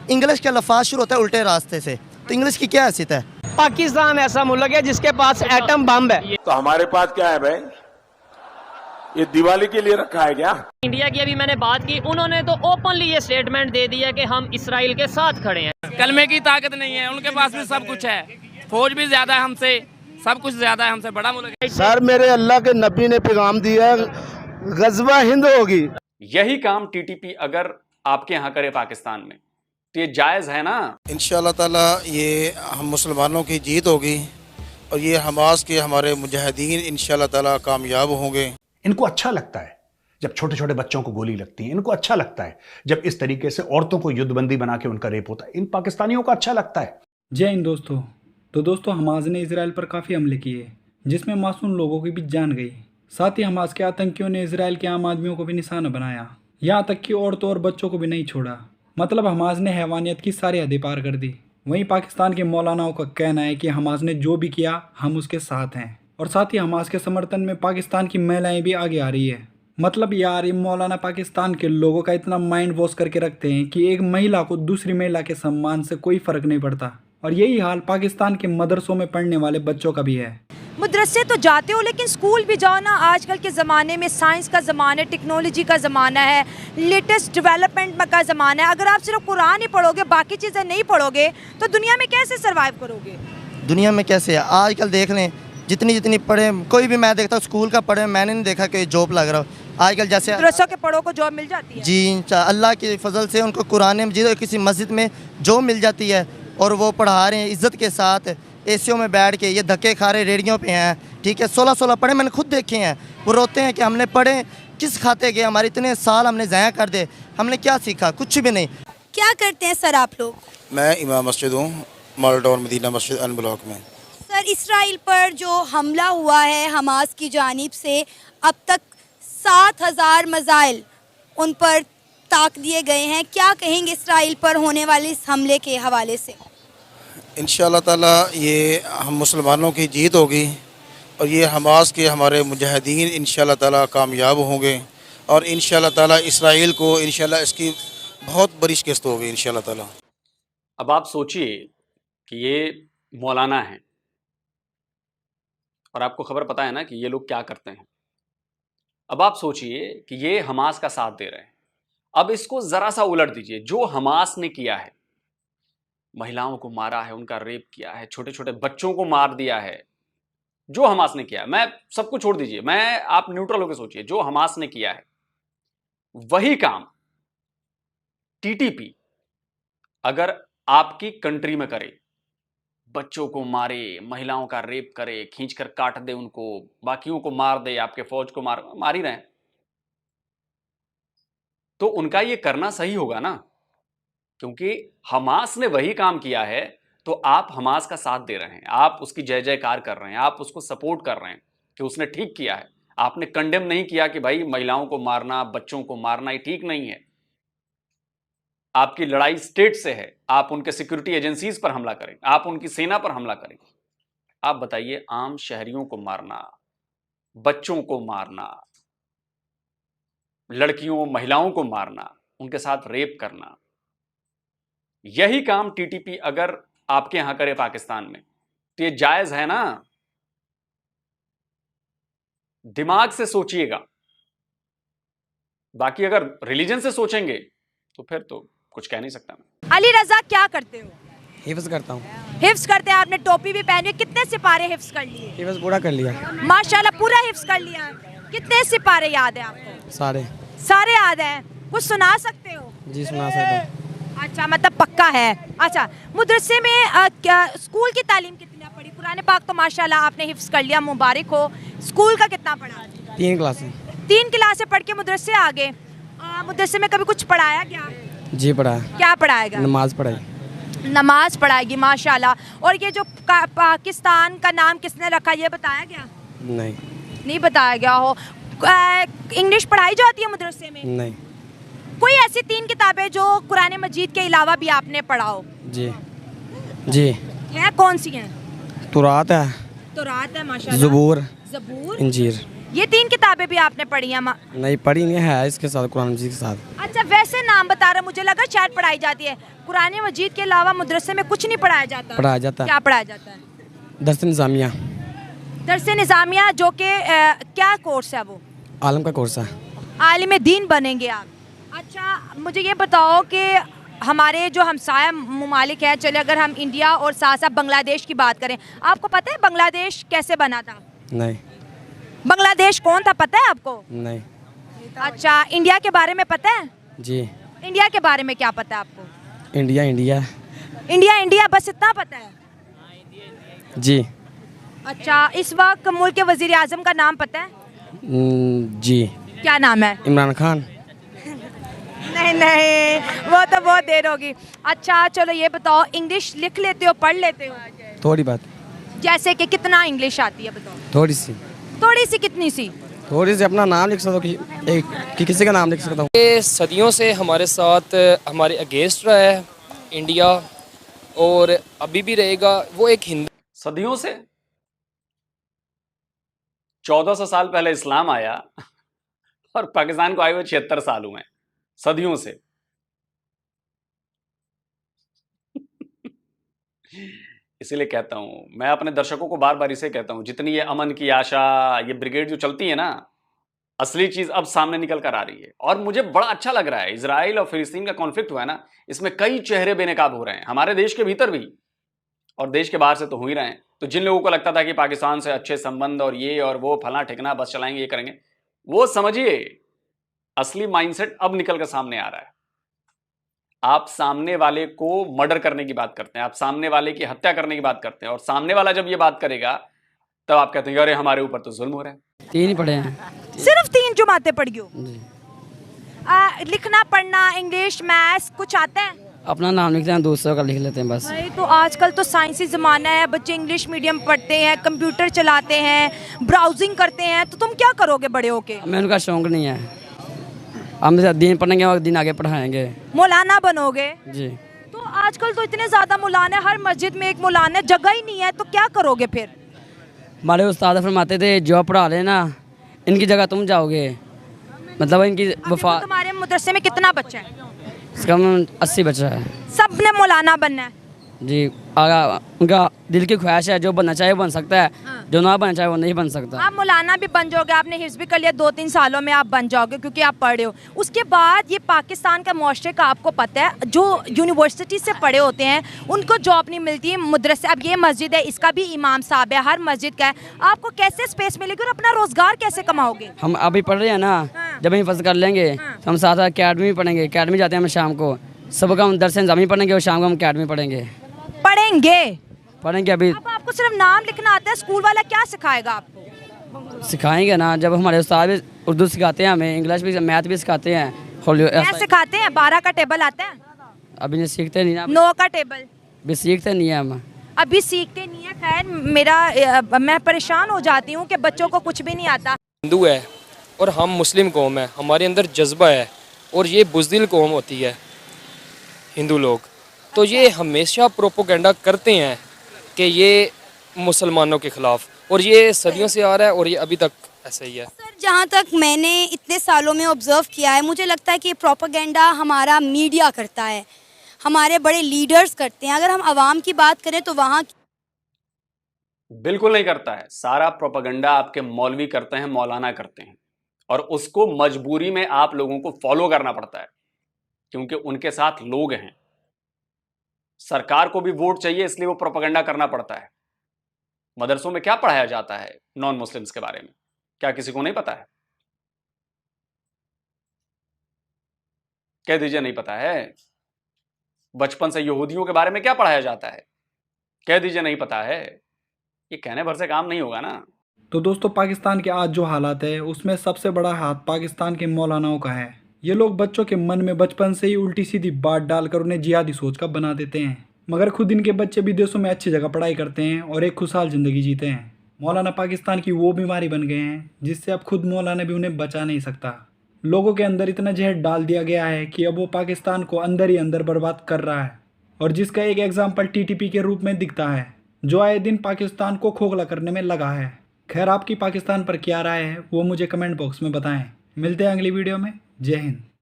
English का लफाज शुरू होता है उल्टे रास्ते से, तो इंग्लिश की क्या हैसियत है? पाकिस्तान ऐसा मुल्क है जिसके पास एटम बम है। तो हमारे पास क्या है भाई? ये दिवाली के लिए रखा है क्या? इंडिया की अभी मैंने बात की, उन्होंने तो ओपनली ये स्टेटमेंट दे दिया कि हम इसराइल के साथ खड़े हैं। कलमे की ताकत नहीं है, उनके पास भी सब कुछ है, फौज भी ज्यादा है हमसे, सब कुछ ज्यादा है हमसे, बड़ा मुल्क है। सर मेरे अल्लाह के नबी ने पैगाम दिया है, गजवा हिंद होगी। यही काम टीटीपी अगर आपके यहाँ करे पाकिस्तान में तो ये जायज़ है ना? इंशाअल्लाह ताला ये हम मुसलमानों की जीत होगी और ये हमास के हमारे मुजाहिदीन इंशाअल्लाह ताला कामयाब होंगे। इनको अच्छा लगता है जब छोटे छोटे बच्चों को गोली लगती है, इनको अच्छा लगता है जब इस तरीके से औरतों को युद्धबंदी बना के उनका रेप होता है, इन पाकिस्तानियों को अच्छा लगता है। जय हिंद दोस्तों। तो दोस्तों हमास ने इसराइल पर काफ़ी हमले किए जिसमें मासूम लोगों की भी जान गई। साथ ही हमास के आतंकियों ने इसराइल के आम आदमियों को भी निशाना बनाया, यहाँ तक कि औरतों और बच्चों को भी नहीं छोड़ा। मतलब हमास ने हैवानियत की सारी हदें पार कर दी। वहीं पाकिस्तान के मौलानाओं का कहना है कि हमास ने जो भी किया हम उसके साथ हैं, और साथ ही हमास के समर्थन में पाकिस्तान की महिलाएं भी आगे आ रही है। मतलब यार ये मौलाना पाकिस्तान के लोगों का इतना माइंड वॉश करके रखते हैं कि एक महिला को दूसरी महिला के सम्मान से कोई फर्क नहीं पड़ता। और यही हाल पाकिस्तान के मदरसों में पढ़ने वाले बच्चों का भी है। मदरसे तो जाते हो लेकिन स्कूल भी जाओ ना। आजकल के ज़माने में साइंस का ज़माना है, टेक्नोलॉजी का ज़माना है, लेटेस्ट डेवलपमेंट का ज़माना है। अगर आप सिर्फ कुरान ही पढ़ोगे, बाकी चीज़ें नहीं पढ़ोगे तो दुनिया में कैसे सर्वाइव करोगे? दुनिया में कैसे है आजकल देख लें, जितनी पढ़े, कोई भी मैं देखता हूँ स्कूल का पढ़े, मैंने नहीं देखा कि जॉब लग रहा हो। आजकल जैसे मदरसों के पढ़ो को जॉब मिल जाती है जी, अल्लाह की फजल से उनको कुरान मजीद और किसी मस्जिद में जॉब मिल जाती है और वो पढ़ा रहे हैं इज़्ज़त के साथ, एसियों में बैठ के। ये धक्के खा रहे रेडियों पे हैं, ठीक है, 16 पढ़े, मैंने खुद देखे हैं। वो रोते हैं कि हमने पढ़े किस खाते गए, हमारे इतने साल हमने ज़ाया कर दे, हमने क्या सीखा? कुछ भी नहीं। क्या करते हैं सर आप लोग? मैं इमाम मस्जिद हूँ, मॉडल टाउन मदीना मस्जिद अन ब्लॉक में। सर इसराइल पर जो हमला हुआ है हमास की जानिब से, अब तक 7,000 मिसाइल उन पर ताक दिए गए हैं। क्या कहेंगे इसराइल पर होने वाले इस हमले के हवाले से? इंशाअल्लाह ताला ये हम मुसलमानों की जीत होगी और ये हमास के हमारे मुजाहिदीन इंशाअल्लाह ताला कामयाब होंगे और इंशाअल्लाह ताला इसराइल को इंशाअल्लाह इसकी बहुत बड़ी शिकस्त होगी इंशाअल्लाह ताला। अब आप सोचिए कि ये मौलाना हैं और आपको खबर पता है ना कि ये लोग क्या करते हैं। अब आप सोचिए कि ये हमास का साथ दे रहे हैं। अब इसको ज़रा सा उलट दीजिए, जो हमास ने किया है, महिलाओं को मारा है, उनका रेप किया है, छोटे छोटे बच्चों को मार दिया है, जो हमास ने किया है, मैं सबको छोड़ दीजिए, मैं आप न्यूट्रल होकर सोचिए, जो हमास ने किया है वही काम टीटीपी अगर आपकी कंट्री में करे, बच्चों को मारे, महिलाओं का रेप करे, खींचकर काट दे उनको, बाकियों को मार दे, आपके फौज को मार ही रहे हैं, तो उनका ये करना सही होगा ना? क्योंकि हमास ने वही काम किया है, तो आप हमास का साथ दे रहे हैं, आप उसकी जय जयकार कर रहे हैं, आप उसको सपोर्ट कर रहे हैं कि उसने ठीक किया है। आपने कंडेम नहीं किया कि भाई महिलाओं को मारना, बच्चों को मारना ये ठीक नहीं है। आपकी लड़ाई स्टेट से है, आप उनके सिक्योरिटी एजेंसीज पर हमला करें, आप उनकी सेना पर हमला करें। आप बताइए, आम शहरियों को मारना, बच्चों को मारना, लड़कियों महिलाओं को मारना, उनके साथ रेप करना, यही काम टीटीपी अगर आपके यहां करे पाकिस्तान में तो ये जायज है ना? दिमाग से सोचिएगा। बाकी अगर रिलीजन से सोचेंगे तो फिर तो कुछ कह नहीं सकता मैं। अली रजा क्या करते हो? हिफ्ज करता हूँ। हिफ्ज करते हैं, आपने टोपी भी पहनी है। कितने सिपारे हिफ्ज कर लिए? हिफ्ज पूरा कर लिया माशाल्लाह, पूरा हिफ्ज कर लिया। कितने सिपारे याद है आपको? सारे याद हैं। कुछ सुना सकते हो? जी सुना सकता हूँ। अच्छा, मतलब पक्का है। अच्छा, मदरसे में स्कूल की तालीम कितना पढ़ी? कुरान पाक तो माशाल्लाह आपने हिफ्ज कर लिया, मुबारक हो। स्कूल का कितना पढ़ा? 3 क्लासें। 3 क्लासें पढ़ के मदरसे आ गए। मदरसे में कभी कुछ पढ़ाया क्या? जी पढ़ा। क्या पढ़ाएगा? नमाज पढ़ाई। नमाज पढ़ाएगी, माशाल्लाह। और ये जो पाकिस्तान का नाम किसने रखा, ये बताया गया? नहीं बताया गया हो। इंग्लिश पढ़ाई जाती है मदरसे में? नहीं। कोई ऐसी 3 किताबें जो कुरान मजीद के अलावा भी आपने पढ़ा हो? जी है, कौन सी हैं? तौरात है माशाल्लाह। ज़बूर इंजीर। ये 3 किताबें भी आपने पढ़ी हैं? नहीं पढ़ी नहीं है, इसके साथ कुरान मजीद के साथ। अच्छा, वैसे नाम बता रहा, मुझे लगा शायद पढ़ाई जाती है। कुरान मजीद के अलावा मदरसे में कुछ नहीं पढ़ाया जाता? पढ़ाया जाता है। क्या पढ़ाया जाता है? दर्स निज़ामिया, दरस निज़ामिया, जो कि क्या कोर्स है वो? आलम का कोर्स है। आलिम दीन बनेंगे आप? अच्छा, मुझे ये बताओ कि हमारे जो हमसाया ममालिक हैं, चले अगर हम इंडिया और साथ साथ बांग्लादेश की बात करें, आपको पता है बांग्लादेश कैसे बना था? नहीं। बांग्लादेश कौन था पता है आपको? नहीं। अच्छा, इंडिया के बारे में पता है? जी। इंडिया के बारे में क्या पता है आपको? India India. इंडिया इंडिया बस इतना पता है? जी। अच्छा, इस वक्त मुल्क के वजीर आजम का नाम पता है? जी। क्या नाम है? इमरान खान। नहीं नहीं, वो तो बहुत देर होगी। अच्छा चलो ये बताओ, इंग्लिश लिख लेते हो, पढ़ लेते हो? थोड़ी बात। जैसे कि कितना इंग्लिश आती है बताओ? थोड़ी सी। थोड़ी सी कितनी सी? थोड़ी सी अपना नाम लिख सकता हूँ, किसी का नाम लिख सकता हूँ। ये सदियों से हमारे साथ हमारे अगेंस्ट रहा है इंडिया, और अभी भी रहेगा। वो एक हिंदू। सदियों से 1400 साल पहले इस्लाम आया और पाकिस्तान को आए हुए 76 साल हुए। सदियों से। इसीलिए कहता हूं, मैं अपने दर्शकों को बार बार इसे कहता हूं, जितनी ये अमन की आशा, ये ब्रिगेड जो चलती है ना, असली चीज अब सामने निकल कर आ रही है। और मुझे बड़ा अच्छा लग रहा है, इजराइल और फिलिस्तीन का कॉन्फ्लिक्ट हुआ है ना, इसमें कई चेहरे बेनकाब हो रहे हैं, हमारे देश के भीतर भी और देश के बाहर से तो हो ही रहे हैं। तो जिन लोगों को लगता था कि पाकिस्तान से अच्छे संबंध और ये और वो फला ठिकना बस चलाएंगे, ये करेंगे, वो समझिए असली माइंडसेट अब निकल कर सामने आ रहा है। आप सामने वाले को मर्डर करने की बात करते हैं, आप सामने वाले की हत्या करने की बात करते हैं, और सामने वाला जब ये बात करेगा तब आप कहते हैं अरे हमारे ऊपर तो जुल्म हो रहा है। 3 ही पढ़े हैं। सिर्फ 3 जमातें पढ़ी हो? लिखना पढ़ना इंग्लिश मैथ्स कुछ आता है? अपना नाम लिखते हैं, दूसरों का लिख लेते हैं बस। भाई तो आजकल तो साइंसी ज़माना है, बच्चे इंग्लिश मीडियम पढ़ते हैं, कंप्यूटर चलाते हैं, ब्राउजिंग करते हैं, तो तुम क्या करोगे बड़े होके? हमें उनका शौक नहीं है, हम दिन पढ़ेंगे और दिन आगे पढ़ाएंगे। मौलाना बनोगे? जी। तो आजकल तो इतने ज़्यादा मौलाना, हर मस्जिद में एक मौलाना, जगह ही नहीं है, तो क्या करोगे फिर? हमारे उस्ताद फरमाते थे जो पढ़ा लेना, इनकी जगह तुम जाओगे, मतलब इनकी वफा। तुम्हारे मदरसे में कितना बच्चा है? कम 80 बच्चा है। सब ने मौलाना बनना है? जी। उनका दिल की ख्वाहिश है, जो बनना चाहे वो बन सकता है, जो ना बनना चाहे वो नहीं बन सकता। आप मौलाना भी बन जाओगे, आपने हिफ्ज़ भी कर लिया, 2-3 सालों में आप बन जाओगे क्योंकि आप पढ़े हो। उसके बाद ये पाकिस्तान का मुआशरे का आपको पता है, जो यूनिवर्सिटी से पढ़े होते हैं उनको जॉब नहीं मिलती है। मदरसे, अब ये मस्जिद है, इसका भी इमाम साहब है, हर मस्जिद का है, आपको कैसे स्पेस मिलेगी और अपना रोजगार कैसे कमाओगे? हम अभी पढ़ रहे हैं ना, जब हम हिफ्ज़ कर लेंगे तो हम साथ अकेडमी पढ़ेंगे, अकेडमी जाते हैं हम शाम को, सुबह का हम दरस निज़ामी पढ़ेंगे और शाम को हम अकेडमी पढ़ेंगे। पढ़ेंगे अभी। अब आपको सिर्फ नाम लिखना आता है, स्कूल वाला क्या सिखाएगा आपको? सिखाएंगे ना, जब हमारे उस्ताद भी उर्दू सिखाते हैं, हमें इंग्लिश भी, मैथ भी सिखाते हैं। क्या सिखाते हैं? 12 का टेबल आता है? अभी नहीं सीखते नहीं ना। 9 का टेबल भी सीखते नहीं है हम, अभी सीखते नहीं है। खैर मैं परेशान हो जाती हूँ कि बच्चों को कुछ भी नहीं आता। हिंदू है और हम मुस्लिम कौम है, हमारे अंदर जज्बा है, और ये बुज़दिल कौम होती है हिंदू लोग, तो ये हमेशा प्रोपोगेंडा करते हैं कि ये मुसलमानों के ख़िलाफ़, और ये सदियों से आ रहा है और ये अभी तक ऐसा ही है। सर, जहाँ तक मैंने इतने सालों में ऑब्ज़र्व किया है, मुझे लगता है कि प्रोपोगेंडा हमारा मीडिया करता है, हमारे बड़े लीडर्स करते हैं। अगर हम आवाम की बात करें तो वहाँ बिल्कुल नहीं करता है। सारा प्रोपेगेंडा आपके मौलवी करते हैं, मौलाना करते हैं, और उसको मजबूरी में आप लोगों को फॉलो करना पड़ता है क्योंकि उनके साथ लोग हैं। सरकार को भी वोट चाहिए, इसलिए वो प्रोपेगेंडा करना पड़ता है। मदरसों में क्या पढ़ाया जाता है नॉन मुस्लिम्स के बारे में, क्या किसी को नहीं पता है? कह दीजिए नहीं पता है। बचपन से यहूदियों के बारे में क्या पढ़ाया जाता है, कह दीजिए नहीं पता है। ये कहने भर से काम नहीं होगा ना। तो दोस्तों, पाकिस्तान के आज जो हालात है उसमें सबसे बड़ा हाथ पाकिस्तान के मौलानाओं का है। ये लोग बच्चों के मन में बचपन से ही उल्टी सीधी बात डालकर उन्हें जिहादी सोच का बना देते हैं, मगर खुद इनके बच्चे विदेशों में अच्छी जगह पढ़ाई करते हैं और एक खुशहाल ज़िंदगी जीते हैं। मौलाना पाकिस्तान की वो बीमारी बन गए हैं जिससे अब खुद मौलाना भी उन्हें बचा नहीं सकता। लोगों के अंदर इतना जहर डाल दिया गया है कि अब वो पाकिस्तान को अंदर ही अंदर बर्बाद कर रहा है, और जिसका एक एग्जाम्पल TTP के रूप में दिखता है, जो आए दिन पाकिस्तान को खोखला करने में लगा है। खैर, आपकी पाकिस्तान पर क्या राय है वो मुझे कमेंट बॉक्स में बताएं। मिलते हैं अगली वीडियो में। जय हिंद।